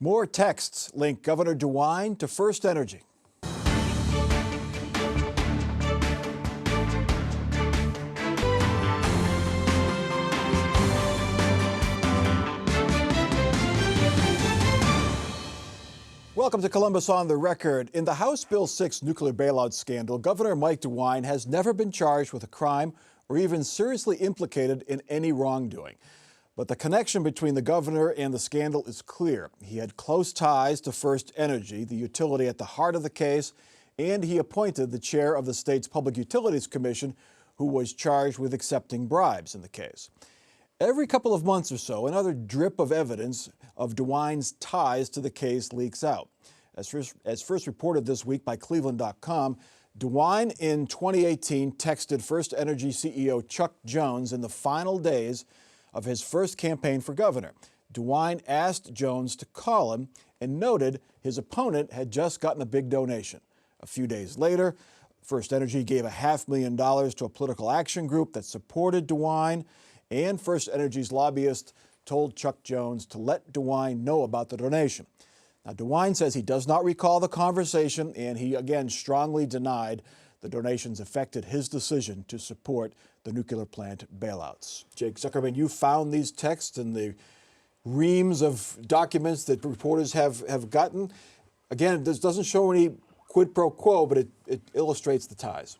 More texts link Governor DeWine to First Energy. Welcome to Columbus on the Record. In the House Bill 6 nuclear bailout scandal, Governor Mike DeWine has never been charged with a crime or even seriously implicated in any wrongdoing. But the connection between the governor and the scandal is clear. He had close ties to First Energy, the utility at the heart of the case, and he appointed the chair of the state's Public Utilities Commission, who was charged with accepting bribes in the case. Every couple of months or so, another drip of evidence of DeWine's ties to the case leaks out. As first reported this week by Cleveland.com, DeWine in 2018 texted First Energy CEO Chuck Jones in the final days of his first campaign for governor. DeWine asked Jones to call him and noted his opponent had just gotten a big donation. A few days later, First Energy gave $500,000 to a political action group that supported DeWine, and First Energy's lobbyist told Chuck Jones to let DeWine know about the donation. Now, DeWine says he does not recall the conversation, and he again strongly denied the donations affected his decision to support the nuclear plant bailouts. Jake Zuckerman, you found these texts and the reams of documents that reporters have gotten. Again, this doesn't show any quid pro quo, but it illustrates the ties.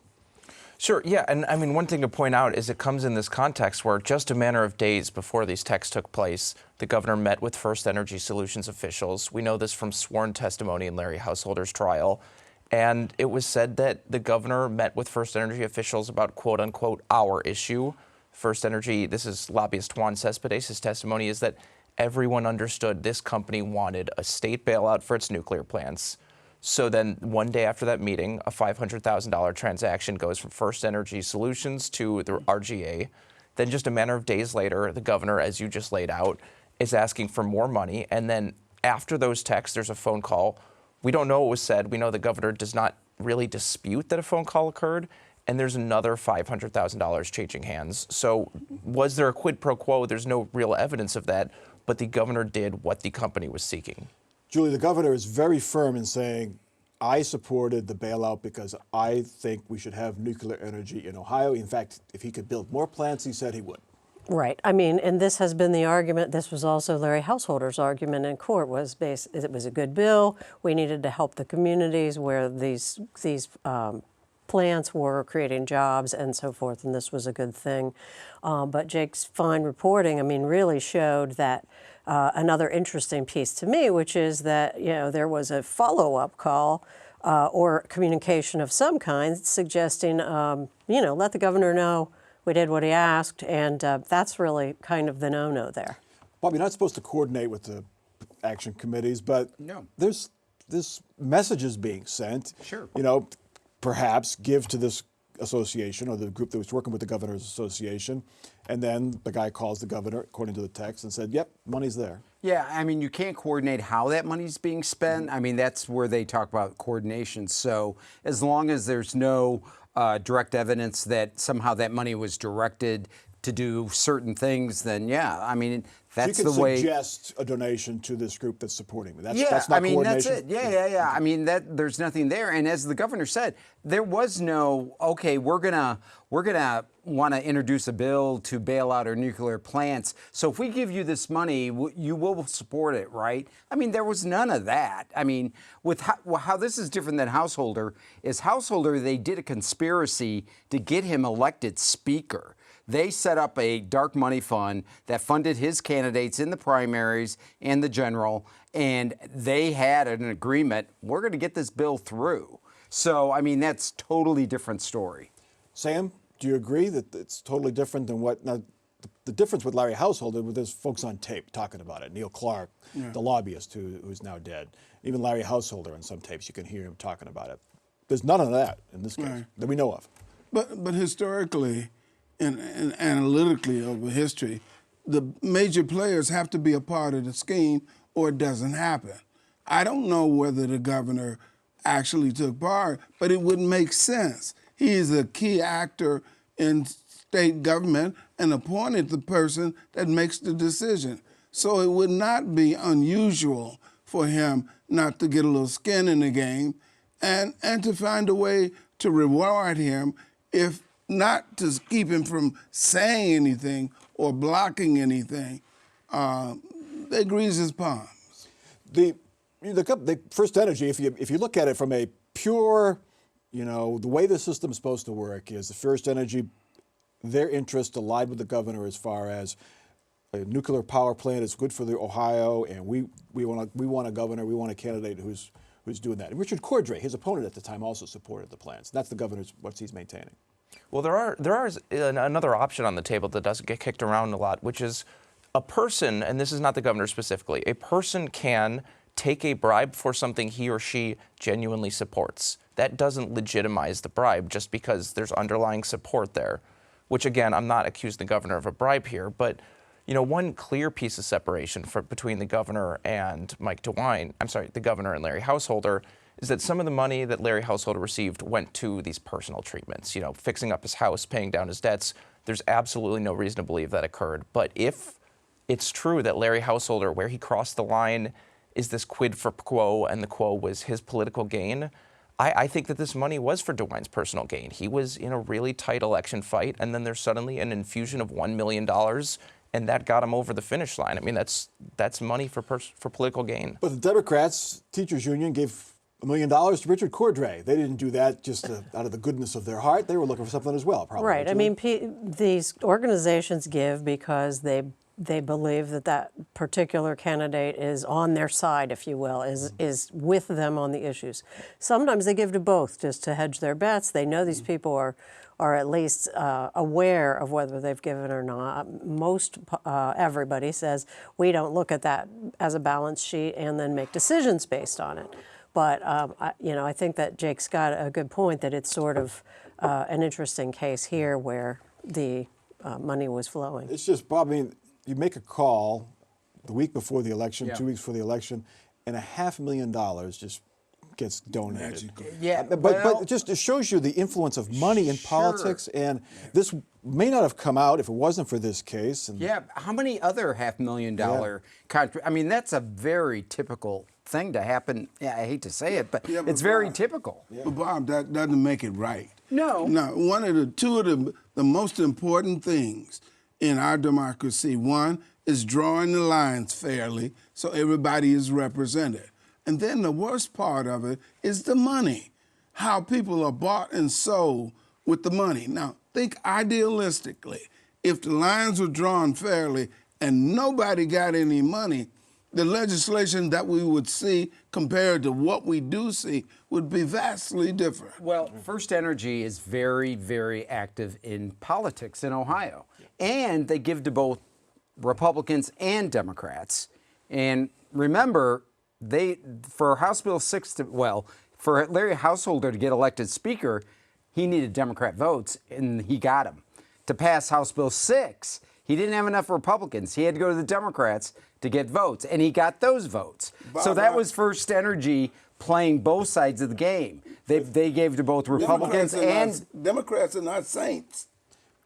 Sure, yeah, and I mean, one thing to point out is it comes in this context where just a matter of days before these texts took place, the governor met with First Energy Solutions officials. We know this from sworn testimony in Larry Householder's trial. And it was said that the governor met with First Energy officials about, quote unquote, our issue. First Energy, this is lobbyist Juan Cespedes. His testimony is that everyone understood this company wanted a state bailout for its nuclear plants. So then one day after that meeting, a $500,000 transaction goes from First Energy Solutions to the RGA. Then just a matter of days later, the governor, as you just laid out, is asking for more money. And then after those texts, there's a phone call. We don't know what was said. We know the governor does not really dispute that a phone call occurred. And there's another $500,000 changing hands. So was there a quid pro quo? There's no real evidence of that. But the governor did what the company was seeking. Julie, the governor is very firm in saying, I supported the bailout because I think we should have nuclear energy in Ohio. In fact, if he could build more plants, he said he would. Right. I mean, and this has been the argument. This was also Larry Householder's argument in court. It was a good bill. We needed to help the communities where these plants were creating jobs and so forth, and this was a good thing. But Jake's fine reporting, I mean, really showed that another interesting piece to me, which is that, you know, there was a follow-up call or communication of some kind suggesting, you know, let the governor know we did what he asked, and that's really kind of the no-no there. Bob, you're not supposed to coordinate with the action committees, but no. There's messages being sent. Sure. You know, perhaps give to this association or the group that was working with the governor's association, and then the guy calls the governor, according to the text, and said, yep, money's there. Yeah, I mean, you can't coordinate how that money's being spent. I mean, that's where they talk about coordination. So as long as there's no direct evidence that somehow that money was directed to do certain things, then yeah, I mean, that's the way. You can suggest a donation to this group that's supporting me. That's not I mean, coordination. that's it. Yeah. I mean, there's nothing there. And as the governor said, there was no, okay, we're gonna want to introduce a bill to bail out our nuclear plants. So if we give you this money, you will support it, right? I mean, there was none of that. I mean, with how this is different than Householder, they did a conspiracy to get him elected speaker. They set up a dark money fund that funded his candidates in the primaries and the general, and they had an agreement, we're going to get this bill through. So, I mean, that's totally different story. Sam, do you agree that it's totally different than what? Now, the difference with Larry Householder, there's folks on tape talking about it. Neil Clark, the lobbyist who's now dead. Even Larry Householder on some tapes, you can hear him talking about it. There's none of that in this case that we know of. But historically and analytically over history, the major players have to be a part of the scheme or it doesn't happen. I don't know whether the governor actually took part, but it would make sense. He is a key actor in state government and appointed the person that makes the decision. So it would not be unusual for him not to get a little skin in the game and to find a way to reward him, if not to keep him from saying anything or blocking anything. They grease his palms. The First Energy, if you look at it from a pure, the way the system's supposed to work is the First Energy, their interests allied with the governor as far as a nuclear power plant is good for the Ohio, and we want a governor, we want a candidate who's doing that. And Richard Cordray, his opponent at the time, also supported the plans. That's the governor's what he's maintaining. Well, there is another option on the table that doesn't get kicked around a lot, which is a person, and this is not the governor specifically, a person can take a bribe for something he or she genuinely supports. That doesn't legitimize the bribe just because there's underlying support there, which again, I'm not accusing the governor of a bribe here, but one clear piece of separation between the governor and the governor and Larry Householder is that some of the money that Larry Householder received went to these personal treatments, fixing up his house, paying down his debts. There's absolutely no reason to believe that occurred. But if it's true that Larry Householder, where he crossed the line, is this quid pro quo, and the quo was his political gain, I think that this money was for DeWine's personal gain. He was in a really tight election fight, and then there's suddenly an infusion of $1 million, and that got him over the finish line. I mean, that's money for political gain. But the Democrats, teachers union, gave $1 million to Richard Cordray. They didn't do that just out of the goodness of their heart. They were looking for something as well, probably. Right. I mean, these organizations give because they believe that particular candidate is on their side, if you will, is with them on the issues. Sometimes they give to both just to hedge their bets. They know these people are at least aware of whether they've given or not. Most everybody says we don't look at that as a balance sheet and then make decisions based on it. But I think that Jake's got a good point that it's sort of an interesting case here where the money was flowing. It's just, Bob, I mean, you make a call the week before the election, Yeah. 2 weeks before the election, and $500,000 just gets donated. Magical. Yeah, But it just shows you the influence of money in politics, and this may not have come out if it wasn't for this case. And Yeah, how many other $500,000 I mean, that's a very typical thing to happen. Yeah, I hate to say it, but Yeah, but it's very Bob- typical. But Bob, that doesn't make it right. No. No, two of the most important things in our democracy, one is drawing the lines fairly so everybody is represented. And then the worst part of it is the money, how people are bought and sold with the money. Now, think idealistically, if the lines were drawn fairly and nobody got any money, the legislation that we would see compared to what we do see would be vastly different. Well, First Energy is very, very active in politics in Ohio. And they give to both Republicans and Democrats. And remember, for House Bill 6 for Larry Householder to get elected Speaker, he needed Democrat votes, and he got them. To pass House Bill 6, he didn't have enough Republicans. He had to go to the Democrats to get votes, and he got those votes. So that was First Energy playing both sides of the game. They gave to both Republicans and Democrats are not saints.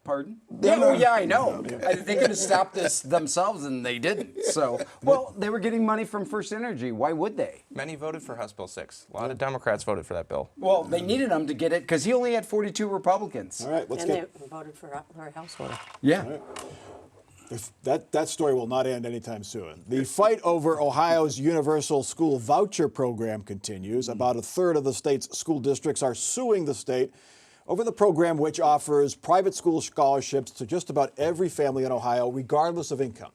Pardon? Yeah, I know. They could have stopped this themselves, and they didn't. So, they were getting money from First Energy. Why would they? Many voted for House Bill 6. A lot of Democrats voted for that bill. Well, they needed him to get it because he only had 42 Republicans. all right, let's And get they voted for Larry Householder. Yeah. that story will not end anytime soon. The fight over Ohio's universal school voucher program continues. About a third of the state's school districts are suing the state over the program, which offers private school scholarships to just about every family in Ohio, regardless of income.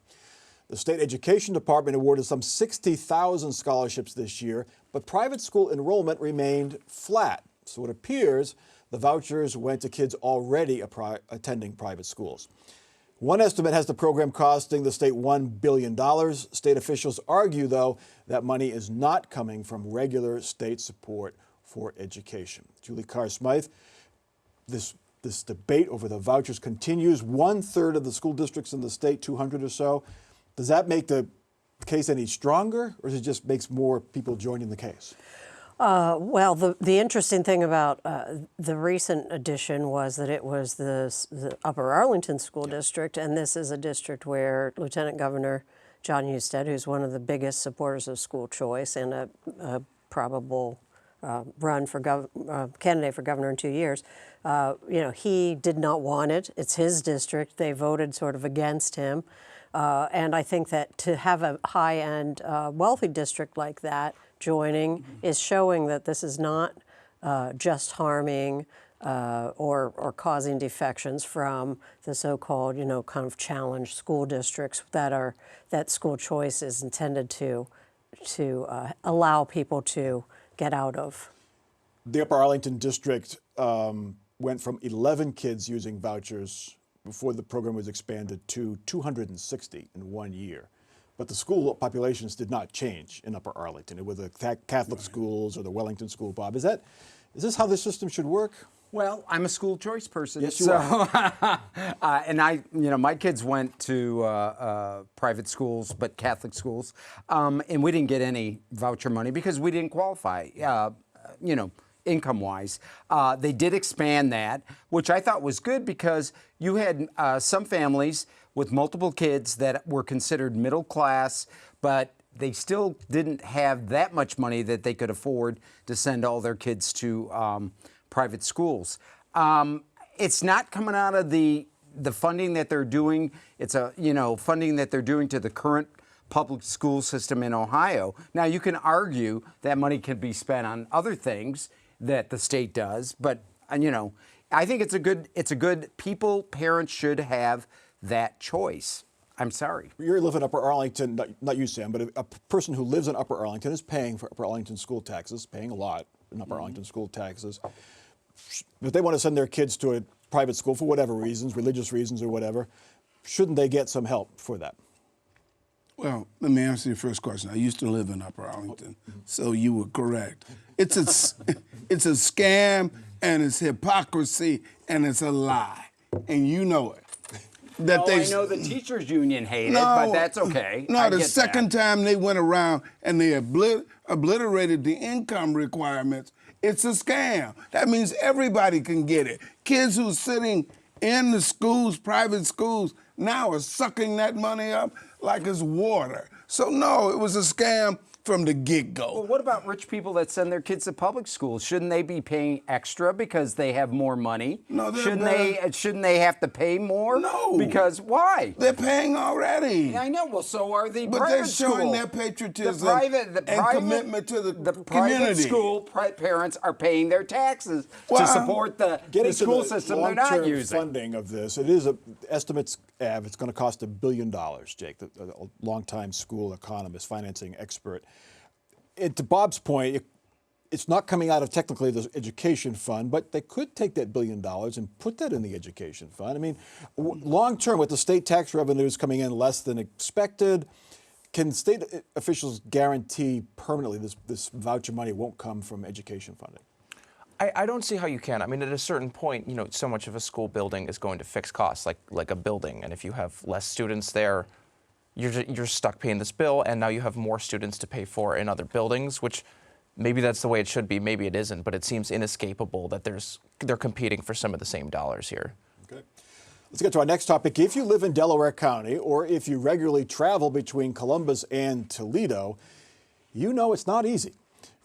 The state education department awarded some 60,000 scholarships this year, but private school enrollment remained flat. So it appears the vouchers went to kids already attending private schools. One estimate has the program costing the state $1 billion. State officials argue, though, that money is not coming from regular state support for education. Julie Carr-Smythe, this debate over the vouchers continues. 1/3 of the school districts in the state, 200 or so. Does that make the case any stronger, or does it just makes more people joining the case? Well, the interesting thing about the recent addition was that it was the Upper Arlington School District, and this is a district where Lieutenant Governor John Husted, who's one of the biggest supporters of school choice and a probable run for candidate for governor in 2 years, he did not want it. It's his district. They voted sort of against him. And I think that to have a high-end, wealthy district like that joining is showing that this is not just harming or causing defections from the so-called, kind of challenged school districts that school choice is intended to allow people to get out of. The Upper Arlington district went from 11 kids using vouchers before the program was expanded to 260 in 1 year. But the school populations did not change in Upper Arlington. It was the Catholic schools or the Wellington School, Bob. Is this how the system should work? Well, I'm a school choice person. Yes, you are. And my kids went to private schools, but Catholic schools, and we didn't get any voucher money because we didn't qualify, income-wise. They did expand that, which I thought was good because you had some families with multiple kids that were considered middle class, but they still didn't have that much money that they could afford to send all their kids to private schools. It's not coming out of the funding that they're doing. It's funding that they're doing to the current public school system in Ohio. Now you can argue that money can be spent on other things that the state does, but I think it's a good parents should have that choice. I'm sorry. You live in Upper Arlington, not you, Sam, but a person who lives in Upper Arlington is paying for Upper Arlington school taxes, paying a lot in Upper Arlington school taxes. But they want to send their kids to a private school for whatever reasons, religious reasons or whatever. Shouldn't they get some help for that? Well, let me answer your first question. I used to live in Upper Arlington, so you were correct. It's a scam, and it's hypocrisy, and it's a lie, and you know it. I know the teachers union hate it, but that's okay. No, the second time they went around and they obliterated the income requirements, it's a scam. That means everybody can get it. Kids who's sitting in the schools, private schools, now are sucking that money up like it's water. So no, it was a scam from the get-go. Well, what about rich people that send their kids to public schools? Shouldn't they be paying extra because they have more money? No, shouldn't they have to pay more? No. Because why? They're paying already. Yeah, I know. Well, so are the But private they're showing school. their patriotism and commitment to the private community. school parents are paying their taxes to Well, support the school system they're not long-term using. funding of this, it is estimates have it's going to cost $1 billion. Jake, a longtime school economist, financing expert. And to Bob's point, it's not coming out of technically the education fund, but they could take that $1 billion and put that in the education fund. I mean, long term, with the state tax revenues coming in less than expected, can state officials guarantee permanently this voucher money won't come from education funding? I don't see how you can. I mean, at a certain point, so much of a school building is going to fixed costs, like a building. And if you have less students there, you're stuck paying this bill, and now you have more students to pay for in other buildings, which maybe that's the way it should be, maybe it isn't, but it seems inescapable that they're competing for some of the same dollars here. Okay. Let's get to our next topic. If you live in Delaware County, or if you regularly travel between Columbus and Toledo, you know it's not easy.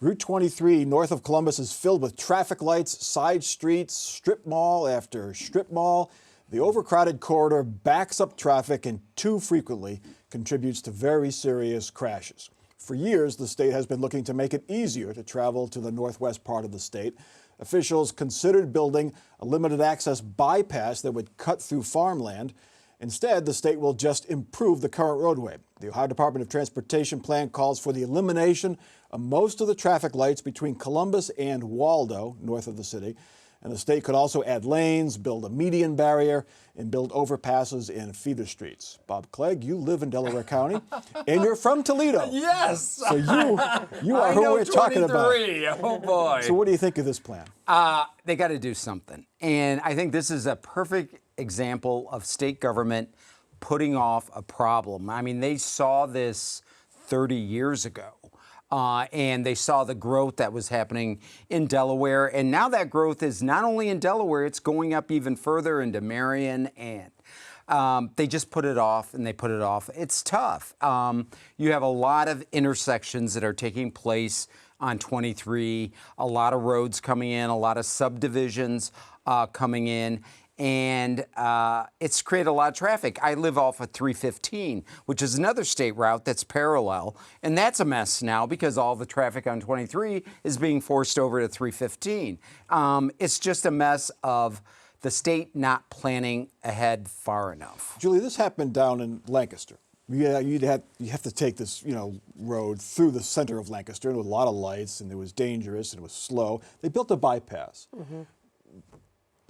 Route 23 north of Columbus is filled with traffic lights, side streets, strip mall after strip mall. The overcrowded corridor backs up traffic and too frequently contributes to very serious crashes. For years, the state has been looking to make it easier to travel to the northwest part of the state. Officials considered building a limited access bypass that would cut through farmland. Instead, the state will just improve the current roadway. The Ohio Department of Transportation plan calls for the elimination of most of the traffic lights between Columbus and Waldo, north of the city. And the state could also add lanes, build a median barrier, and build overpasses in feeder streets. Bob Clegg, you live in Delaware County, and you're from Toledo. Yes. So you are who we're talking about. Oh, boy. So what do you think of this plan? They got to do something. And I think this is a perfect example of state government putting off a problem. I mean, they saw this 30 years ago. And they saw the growth that was happening in Delaware. And now that growth is not only in Delaware, it's going up even further into Marion and They just put it off and they put it off. It's tough. You have a lot of intersections that are taking place on 23, a lot of roads coming in, a lot of subdivisions coming in, and it's created a lot of traffic. I live off of 315, which is another state route that's parallel, and that's a mess now because all the traffic on 23 is being forced over to 315. It's just a mess of the state not planning ahead far enough. Julie, this happened down in Lancaster. Yeah, you have to take this, road through the center of Lancaster, and with a lot of lights, and it was dangerous, and it was slow. They built a bypass. Mm-hmm.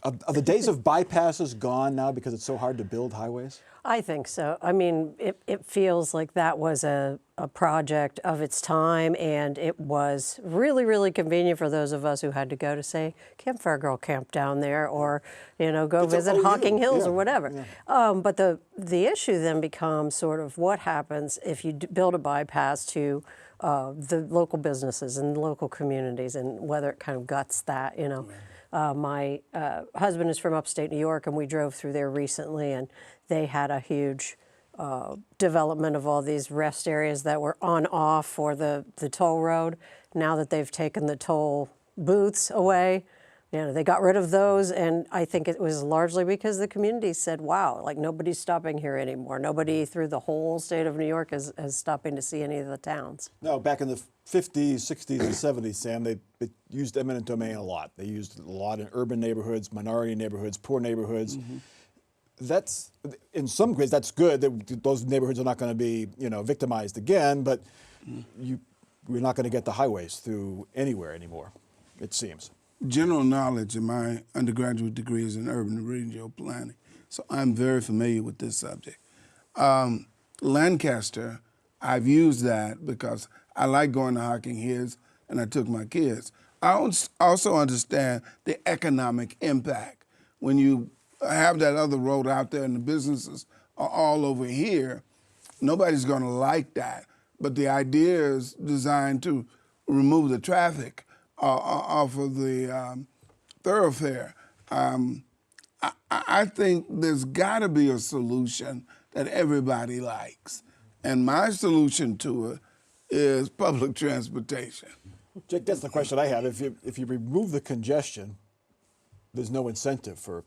Are the days of bypasses gone now because it's so hard to build highways? I think so. I mean, it feels like that was a project of its time, and it was really, really convenient for those of us who had to go to, say, Campfire Girl Camp down there, or, go visit Hocking Hills or whatever. Yeah. But the issue then becomes sort of what happens if you build a bypass to the local businesses and local communities, and whether it kind of guts that, My husband is from upstate New York, and we drove through there recently, and they had a huge development of all these rest areas that were on-off for the toll road. Now that they've taken the toll booths away, they got rid of those, and I think it was largely because the community said, wow, like nobody's stopping here anymore. Nobody through the whole state of New York is stopping to see any of the towns. No, back in the 50s, 60s, and 70s, Sam, they used eminent domain a lot. They used it a lot in urban neighborhoods, minority neighborhoods, poor neighborhoods. Mm-hmm. That's, in some ways, that's good. Those neighborhoods are not going to be, victimized again, but we're not going to get the highways through anywhere anymore, it seems. General knowledge in my undergraduate degree is in urban and regional planning, so I'm very familiar with this subject. Lancaster, I've used that because I like going to Hocking Hills, and I took my kids. I also understand the economic impact. When you have that other road out there and the businesses are all over here, nobody's going to like that. But the idea is designed to remove the traffic off of the thoroughfare. I think there's got to be a solution that everybody likes. And my solution to it is public transportation. Jake, that's the question I have. If you remove the congestion, there's no incentive for.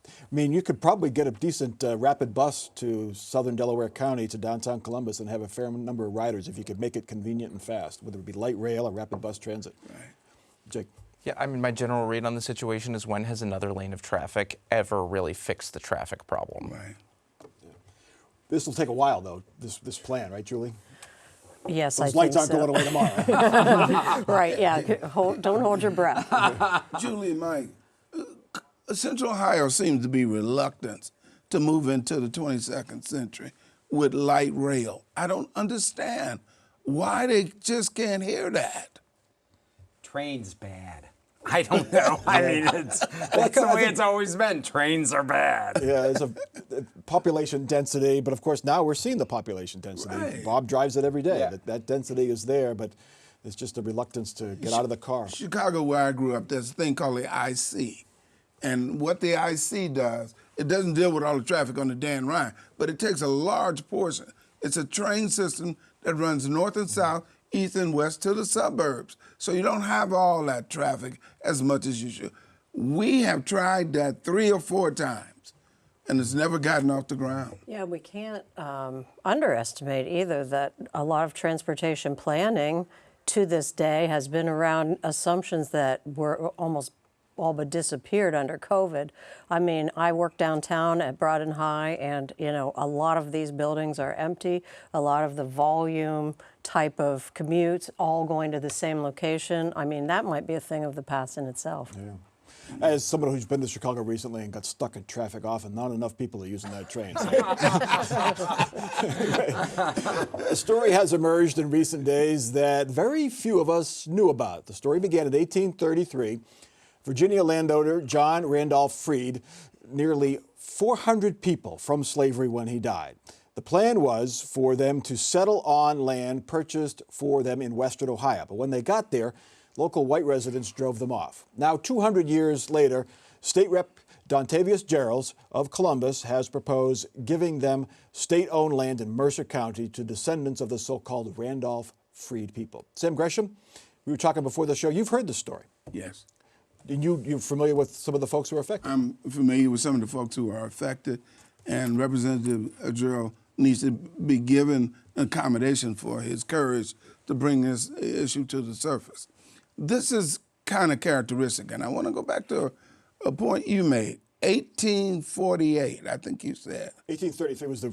I mean, you could probably get a decent rapid bus to southern Delaware County to downtown Columbus and have a fair number of riders if you could make it convenient and fast, whether it be light rail or rapid bus transit. Right. Jake. Yeah, I mean, my general read on the situation is when has another lane of traffic ever really fixed the traffic problem? Right. This will take a while, though, this plan, right, Julie? Yes, Those I think lights aren't so. going away tomorrow. Right, yeah. Don't hold your breath. Julie and Mike, Central Ohio seems to be reluctant to move into the 22nd century with light rail. I don't understand why they just can't hear that. Train's bad. I don't know. I mean, that's the way it's always been. Trains are bad. Yeah, there's a population density, but of course now we're seeing the population density. Right. Bob drives it every day. Yeah. That density is there, but it's just a reluctance to get out of the car. Chicago, where I grew up, there's a thing called the IC. And what the IC does, it doesn't deal with all the traffic on the Dan Ryan, but it takes a large portion. It's a train system that runs north and south, east and west to the suburbs. So you don't have all that traffic as much as you should. We have tried that 3 or 4 times, and it's never gotten off the ground. Yeah, we can't underestimate either that a lot of transportation planning to this day has been around assumptions that were almost all but disappeared under COVID. I mean, I work downtown at Broaden High, and a lot of these buildings are empty. A lot of the volume type of commutes all going to the same location. I mean, that might be a thing of the past in itself. Yeah. As someone who's been to Chicago recently and got stuck in traffic often, not enough people are using that train. So. A story has emerged in recent days that very few of us knew about. The story began in 1833. Virginia landowner John Randolph freed nearly 400 people from slavery when he died. The plan was for them to settle on land purchased for them in western Ohio. But when they got there, local white residents drove them off. Now, 200 years later, State Rep Dontavius Geralds of Columbus has proposed giving them state-owned land in Mercer County to descendants of the so-called Randolph freed people. Sam Gresham, we were talking before the show. You've heard the story. Yes. And you're familiar with some of the folks who are affected? I'm familiar with some of the folks who are affected, and Representative Gerald needs to be given accommodation for his courage to bring this issue to the surface. This is kind of characteristic, and I want to go back to a point you made. 1848, I think you said. 1833 was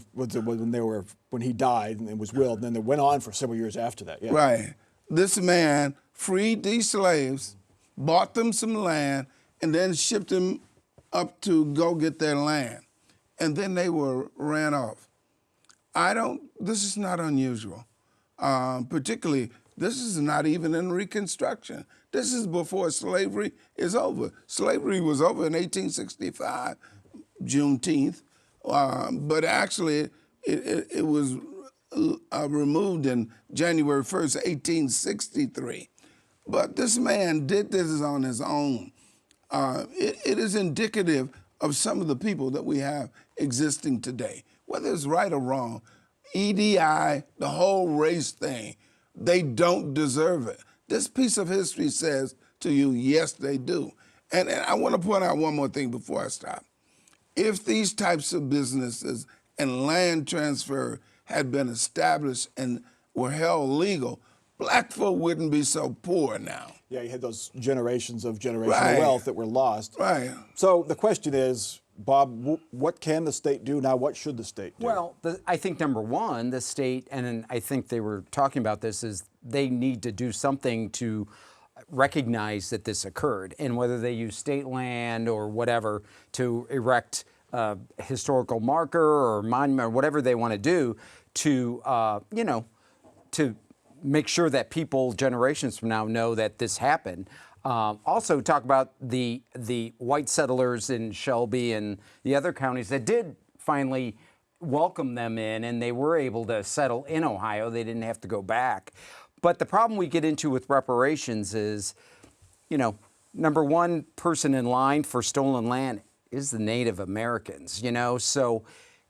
when he died and was willed, and then it went on for several years after that. Yeah. Right. This man freed these slaves, bought them some land, and then shipped them up to go get their land. And then they were ran off. This is not unusual. Particularly, this is not even in Reconstruction. This is before slavery is over. Slavery was over in 1865, Juneteenth, but actually it was removed in January 1st, 1863. But this man did this on his own. It is indicative of some of the people that we have existing today. Whether it's right or wrong, EDI, the whole race thing, they don't deserve it. This piece of history says to you, yes, they do. And I want to point out one more thing before I stop. If these types of businesses and land transfer had been established and were held legal, black folk wouldn't be so poor now. Yeah, you had those generations of generational Right. wealth that were lost. Right. So the question is, Bob, what can the state do now? What should the state do? Well, I think number one, the state, and I think they were talking about this, is they need to do something to recognize that this occurred, and whether they use state land or whatever to erect a historical marker or monument or whatever they want to do to, to make sure that people generations from now know that this happened. Also talk about the white settlers in Shelby and the other counties that did finally welcome them in, and they were able to settle in Ohio. They didn't have to go back. But the problem we get into with reparations is, number one person in line for stolen land is the Native Americans, So,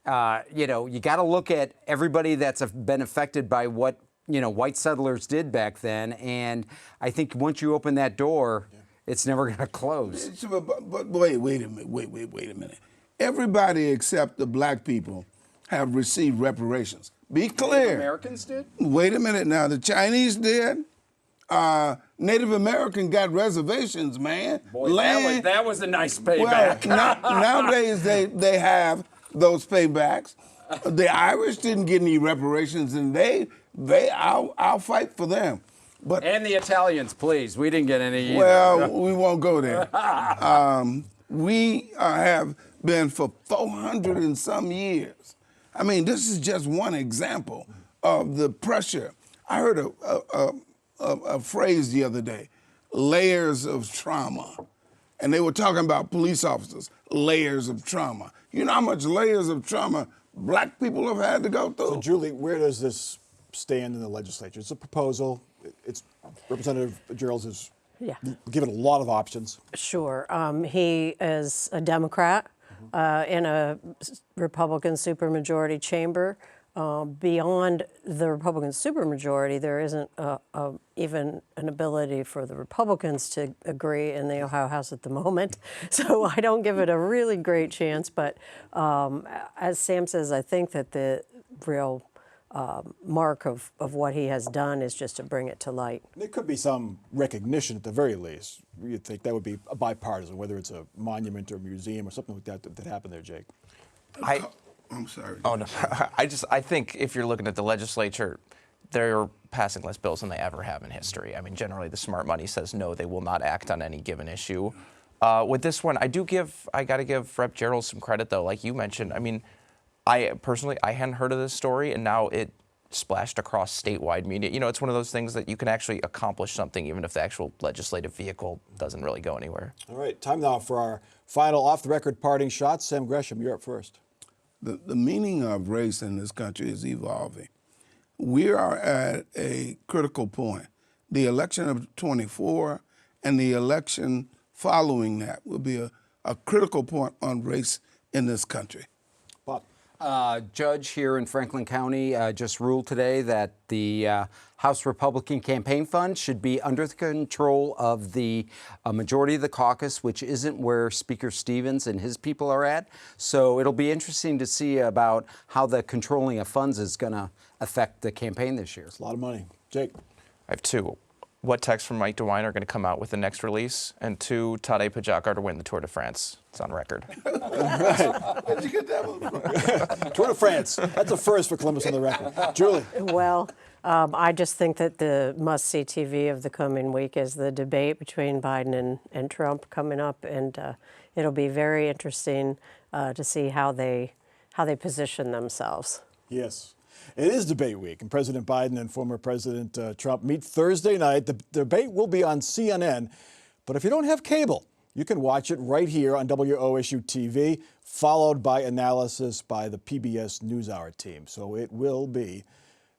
you got to look at everybody that's been affected by what white settlers did back then, and I think once you open that door, it's never going to close. But wait a minute. Everybody except the black people have received reparations. Be clear. Americans did? Wait a minute now. The Chinese did. Native American got reservations, man. Boy, that was a nice payback. Well, nowadays they have those paybacks. The Irish didn't get any reparations, and I'll fight for them. But And the Italians, please. We didn't get any either. well, we won't go there. We have been for 400 and some years. I mean, this is just one example of the pressure. I heard a phrase the other day, layers of trauma. And they were talking about police officers, layers of trauma. You know how much layers of trauma black people have had to go through? So, Julie, where does this stand in the legislature? It's a proposal. It's Representative Geralds has given a lot of options. Sure. He is a Democrat in a Republican supermajority chamber. Beyond the Republican supermajority, there isn't even an ability for the Republicans to agree in the Ohio House at the moment. So I don't give it a really great chance. But as Sam says, I think that the real mark of what he has done is just to bring it to light. There could be some recognition at the very least. You'd think that would be a bipartisan, whether it's a monument or a museum or something like that happened there, Jake. I'm sorry. Oh no, I think if you're looking at the legislature, they're passing less bills than they ever have in history. I mean, generally the smart money says no, they will not act on any given issue. With this one, I got to give Rep. Gerald some credit though. Like you mentioned, I mean, I personally hadn't heard of this story, and now it splashed across statewide media. It's one of those things that you can actually accomplish something even if the actual legislative vehicle doesn't really go anywhere. All right, time now for our final off-the-record parting shots. Sam Gresham, you're up first. The meaning of race in this country is evolving. We are at a critical point. The election of 24 and the election following that will be a critical point on race in this country. Bob. Judge here in Franklin County just ruled today that the House Republican Campaign Fund should be under the control of the majority of the caucus, which isn't where Speaker Stevens and his people are at. So it'll be interesting to see about how the controlling of funds is going to affect the campaign this year. It's a lot of money. Jake. I have two. What texts from Mike DeWine are going to come out with the next release? And two, Tadej Pogacar to win the Tour de France. It's on record. Where'd you get that one from? Tour de France. That's a first for Columbus on the Record. Julie. Well, I just think that the must-see TV of the coming week is the debate between Biden and Trump coming up, and it'll be very interesting to see how they position themselves. Yes. It is debate week, and President Biden and former President Trump meet Thursday night. The debate will be on CNN, but if you don't have cable, you can watch it right here on WOSU TV, followed by analysis by the PBS NewsHour team. So it will be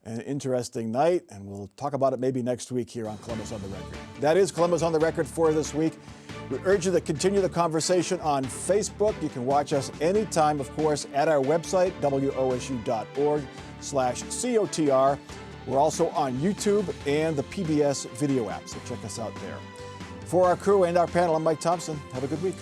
an interesting night, and we'll talk about it maybe next week here on Columbus on the Record. That is Columbus on the Record for this week. We urge you to continue the conversation on Facebook. You can watch us anytime, of course, at our website, wosu.org/COTR. We're also on YouTube and the PBS video app, so check us out there. For our crew and our panel, I'm Mike Thompson. Have a good week.